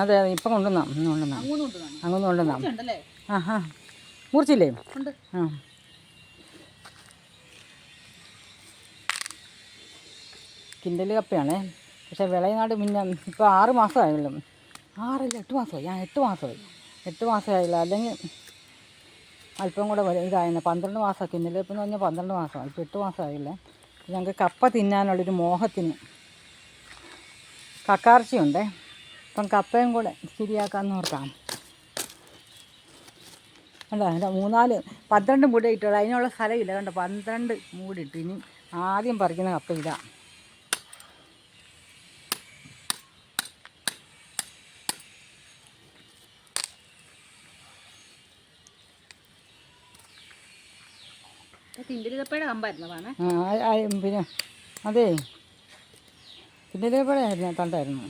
അതെ അതെ ഇപ്പം കൊണ്ടുവന്നാ അങ്ങൊന്നും കൊണ്ടുവന്നാ ആ മുറിച്ചില്ലേ ആ കിൻഡൽ കപ്പയാണേ. പക്ഷേ വിളയനാട് പിന്നെ ഇപ്പോൾ 6 മാസമായുള്ളൂ. 8 മാസമായി. 8 മാസമായില്ല. അല്ലെങ്കിൽ അല്പം കൂടെ ഇതായിരുന്നു. 12 മാസം കിൻഡൽ കപ്പ് എന്ന് പറഞ്ഞാൽ 12 മാസമാണ്. ഇപ്പോൾ 8 മാസമായില്ല. ഞങ്ങൾക്ക് കപ്പ തിന്നാനുള്ളൊരു മോഹത്തിന് കക്കാർച്ചയുണ്ടേ. അപ്പം കപ്പയും കൂടെ ശരിയാക്കാമെന്ന് ഓർക്കാം. കണ്ടോ 12 മൂട ഇട്ടുള്ളൂ. അതിനുള്ള സ്ഥലമില്ല. കണ്ടോ 12 മൂടിയിട്ട്. ഇനി ആദ്യം പറിക്കുന്ന കപ്പ ഇതാ. കിൻഡൽ കപ്പയുടെ കമ്പായിരുന്നതാണ്. പിന്നെ അതെ കിൻഡൽ കപ്പയുടെ തണ്ടായിരുന്നു.